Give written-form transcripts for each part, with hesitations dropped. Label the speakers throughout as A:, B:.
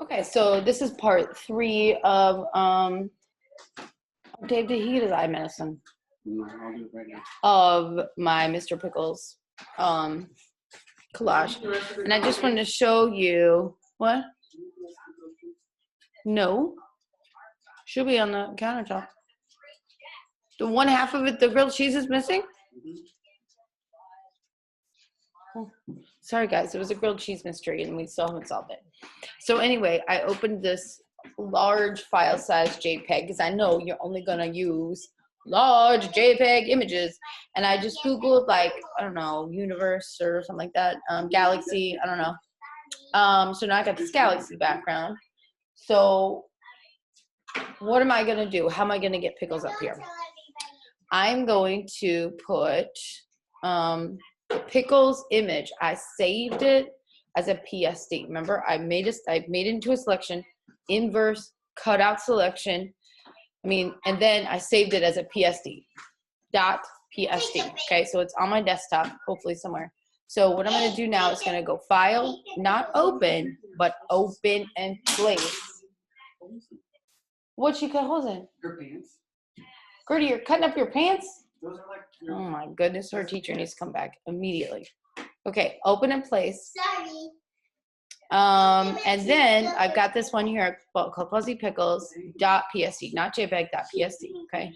A: Okay, so this is part 3 of Dave DeHea's eye medicine.
B: I'll do it right now.
A: Of my Mr. Pickles collage. And I just wanted to show you what? No. Should be on the countertop. The one half of it, the grilled cheese is missing? Oh, sorry guys, it was a grilled cheese mystery and we still haven't solved it. So anyway, I opened this large file size JPEG because I know you're only gonna use large JPEG images. And I just Googled like, I don't know, universe or something like that, galaxy, I don't know. So now I got this galaxy background. So what am I gonna do? How am I gonna get pickles up here? I'm going to put the pickles image. I saved it as a PSD. Remember, I made it into a selection, inverse, cutout selection. And then I saved it as a PSD. .psd. Okay, so it's on my desktop, hopefully somewhere. So what I'm gonna do now is gonna go file, not open, but open and place. What you cut holes in?
B: Your pants.
A: Gertie, you're cutting up your pants?
B: Those are like
A: Oh my goodness, her teacher needs to come back immediately. Okay, open and place.
C: Sorry.
A: And then I've got this one here called Fuzzy Pickles .psd, not JPEG .psd. Okay,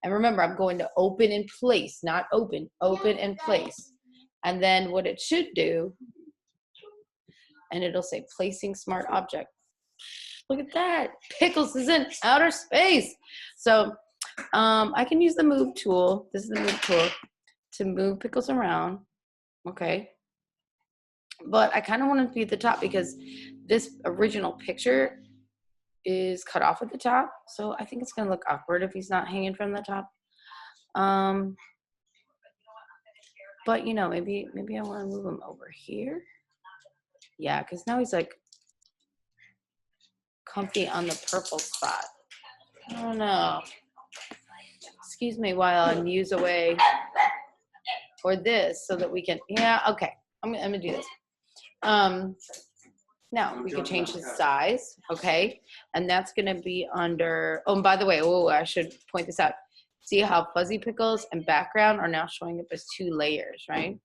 A: and remember I'm going to open and place, not open and place. And then what it should do, and it'll say placing smart object. Look at that, Pickles is in outer space. So I can use the move tool. This is the move tool to move Pickles around. Okay. But I kind of want it to be at the top because this original picture is cut off at the top. So I think it's going to look awkward if he's not hanging from the top. But, you know, maybe I want to move him over here. Yeah, because now he's like comfy on the purple spot. I don't know. Excuse me while I muse away for this so that we can, yeah, okay. I'm going to do this. Now we can change his size, okay, and that's going to be under, oh, and by the way, I should point this out. See how Fuzzy Pickles and background are now showing up as 2 layers, right?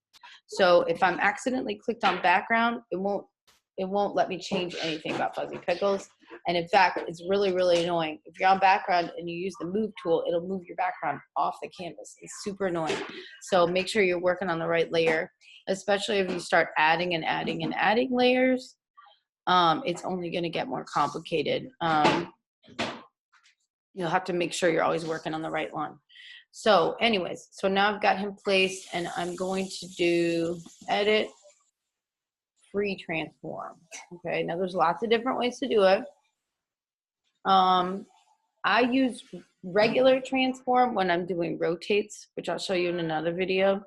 A: So if I'm accidentally clicked on background, it won't let me change anything about Fuzzy Pickles. And in fact, it's really, really annoying. If you're on background and you use the move tool, it'll move your background off the canvas. It's super annoying. So make sure you're working on the right layer, especially if you start adding and adding and adding layers. It's only going to get more complicated. You'll have to make sure you're always working on the right one. So anyways, so now I've got him placed and I'm going to do edit, free transform. Okay, now there's lots of different ways to do it. I use regular transform when I'm doing rotates, which I'll show you in another video.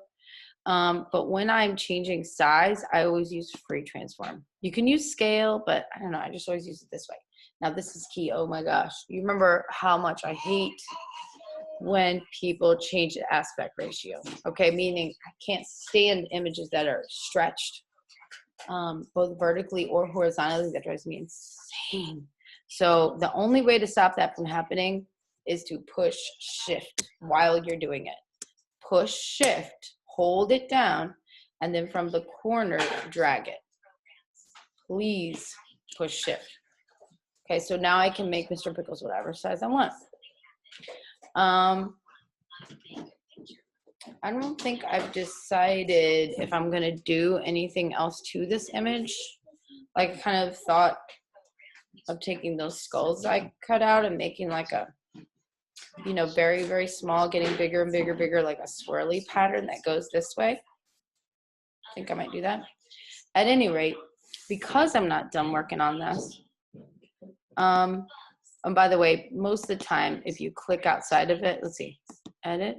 A: But when I'm changing size, I always use free transform. You can use scale, but I don't know, I just always use it this way. Now this is key, oh my gosh. You remember how much I hate when people change the aspect ratio, okay? Meaning I can't stand images that are stretched, both vertically or horizontally. That drives me insane. So the only way to stop that from happening is to push shift while you're doing it. Push shift, hold it down, and then from the corner, drag it. Please push shift. Okay, so now I can make Mr. Pickles whatever size I want. I don't think I've decided if I'm gonna do anything else to this image. Like I kind of thought of taking those skulls I cut out and making like a, you know, very, very small, getting bigger and bigger, bigger, like a swirly pattern that goes this way. I think I might do that. At any rate, because I'm not done working on this, and by the way, most of the time, if you click outside of it, let's see, edit.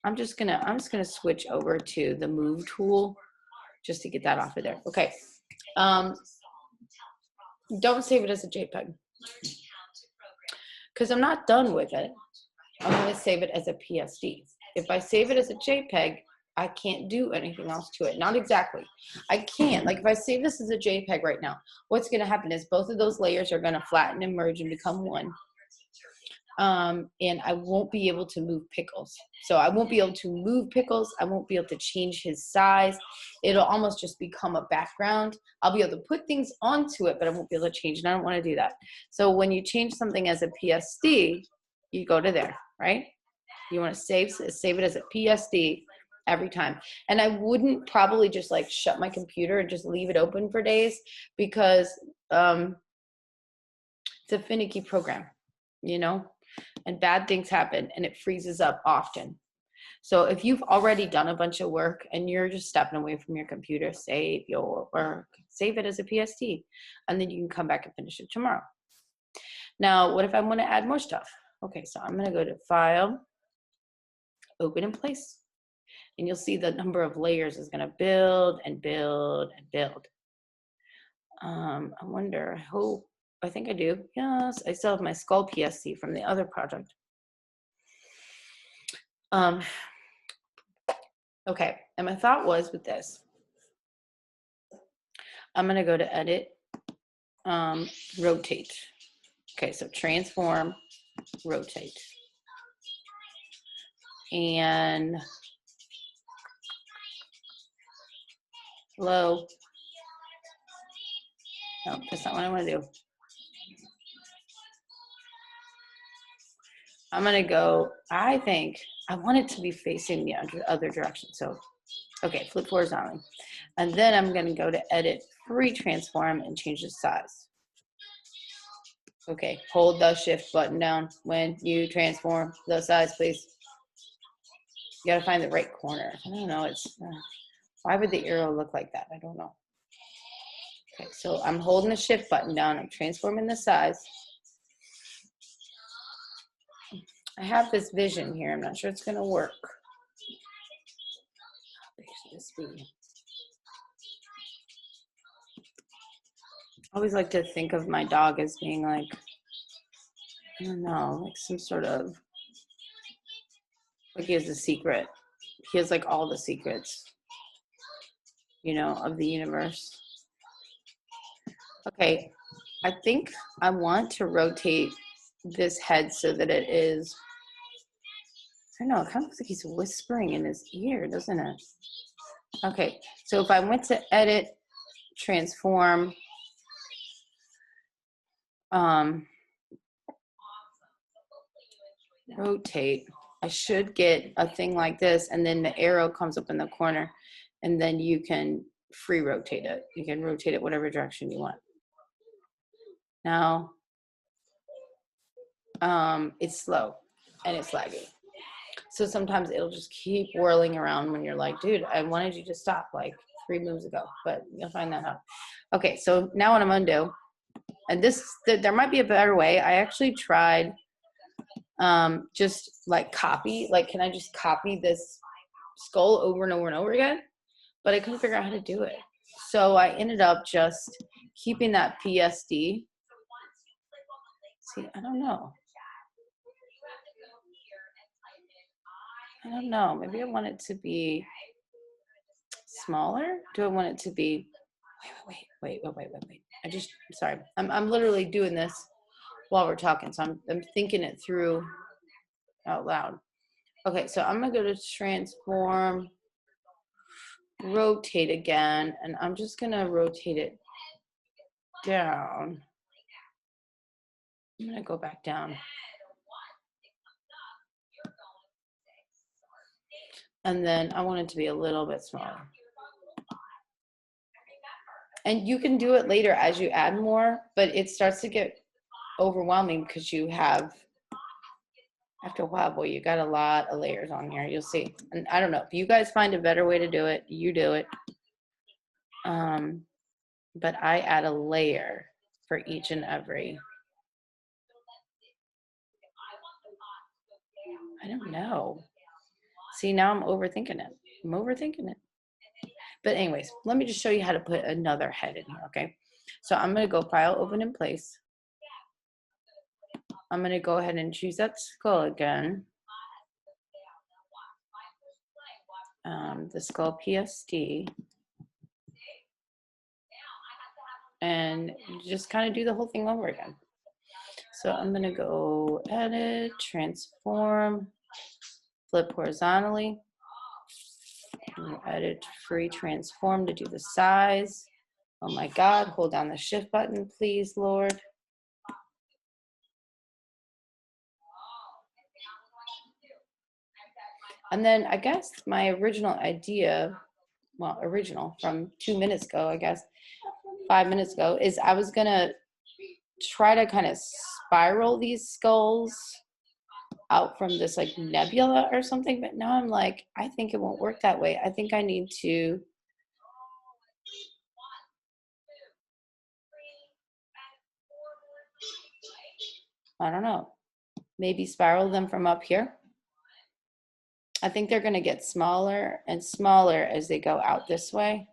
A: I'm just gonna switch over to the move tool just to get that off of there. Okay. Don't save it as a JPEG because I'm not done with it. I'm going to save it as a PSD. If I save it as a JPEG, I can't do anything else to it. Not exactly. I can't. Like if I save this as a JPEG right now, what's going to happen is both of those layers are going to flatten and merge and become one. And I won't be able to move Pickles. So I won't be able to move Pickles. I won't be able to change his size. It'll almost just become a background. I'll be able to put things onto it, but I won't be able to change it. I don't want to do that. So when you change something as a PSD, you go to there, right? You want to save it as a PSD every time. And I wouldn't probably just like shut my computer and just leave it open for days, because it's a finicky program, you know, and bad things happen and it freezes up often. So if you've already done a bunch of work and you're just stepping away from your computer, save your work, save it as a PSD, and then you can come back and finish it tomorrow. Now, what if I want to add more stuff? Okay, so I'm going to go to File, Open in Place, and you'll see the number of layers is going to build and build and build. I wonder, I think I do. Yes, I still have my skull PSD from the other project. Okay, and my thought was with this, I'm going to go to Edit, Rotate. Okay, so Transform, Rotate. And hello. No, that's not what I want to do. I'm going to go, I think I want it to be facing the other direction. So, okay, flip horizontally. And then I'm going to go to Edit, Free Transform, and change the size. Okay, hold the Shift button down when you transform the size, please. You got to find the right corner. I don't know. Why would the arrow look like that? I don't know. Okay, so I'm holding the Shift button down. I'm transforming the size. I have this vision here. I'm not sure it's going to work. How big should this be? I always like to think of my dog as being like, I don't know, like some sort of, like he has a secret. He has like all the secrets, you know, of the universe. Okay, I think I want to rotate this head so that it is, I don't know, it kind of looks like he's whispering in his ear, doesn't it? Okay, so if I went to Edit, Transform, rotate, I should get a thing like this, and then the arrow comes up in the corner, and then you can free rotate it. You can rotate it whatever direction you want. Now, it's slow and it's laggy. So sometimes it'll just keep whirling around when you're like, dude, I wanted you to stop like 3 moves ago, but you'll find that out. Okay, so now what I'm gonna do, and there might be a better way. I actually tried just like copy, like can I just copy this skull over and over and over again? But I couldn't figure out how to do it. So I ended up just keeping that PSD. See, I don't know. Maybe I want it to be smaller. Do I want it to be, wait. Sorry. I'm literally doing this while we're talking. So I'm thinking it through out loud. Okay, so I'm gonna go to Transform, Rotate again, and I'm just gonna rotate it down. I'm gonna go back down. And then I want it to be a little bit smaller. And you can do it later as you add more, but it starts to get overwhelming because you have, after a while, boy, you got a lot of layers on here. You'll see. And I don't know if you guys find a better way to do it, you do it. But I add a layer for each and every. I don't know. See, now I'm overthinking it. But anyways, let me just show you how to put another head in here, okay? So I'm going to go File, Open in Place. I'm going to go ahead and choose that skull again. the skull PSD, and just kind of do the whole thing over again. So I'm going to go edit, transform, flip horizontally, edit free transform to do the size. Oh my God, hold down the shift button, please, Lord. And then I guess my original idea, well, original from 2 minutes ago, I guess, 5 minutes ago, is I was gonna try to kind of spiral these skulls out from this like nebula or something, but now I'm like, I think it won't work that way. I think I need to I don't know, maybe spiral them from up here. I think they're gonna get smaller and smaller as they go out this way.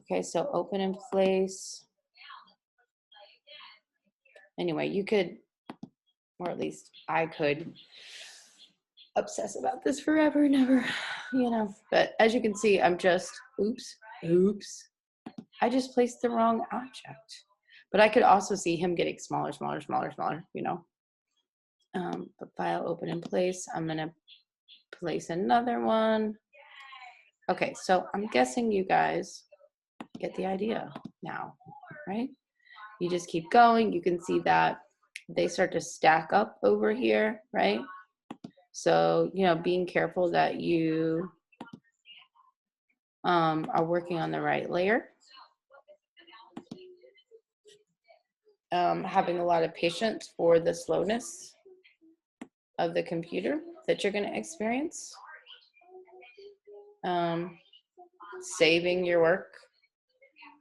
A: Okay, so open in place. Anyway, you could, or at least I could, obsess about this forever and ever, you know. But as you can see, I'm just, oops, I just placed the wrong object. But I could also see him getting smaller, you know. But file, open in place. I'm gonna place another one. Okay, so I'm guessing you guys get the idea now, right? You just keep going. You can see that they start to stack up over here, right? So, you know, being careful that you are working on the right layer. Having a lot of patience for the slowness of the computer that you're going to experience. Saving your work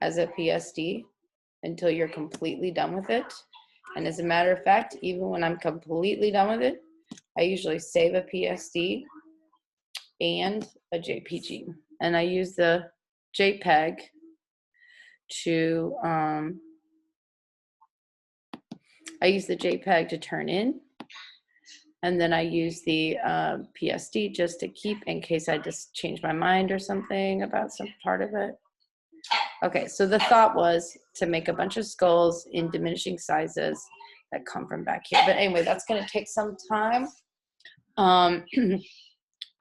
A: as a PSD until you're completely done with it. And as a matter of fact, even when I'm completely done with it, I usually save a PSD and a JPG. And I use the JPEG to turn in, and then I use the PSD just to keep in case I just change my mind or something about some part of it. Okay, so the thought was to make a bunch of skulls in diminishing sizes that come from back here. But anyway, that's going to take some time. I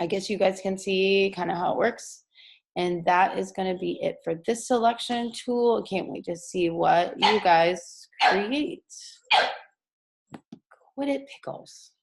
A: guess you guys can see kind of how it works. And that is going to be it for this selection tool. I can't wait to see what you guys create. Quit it, pickles.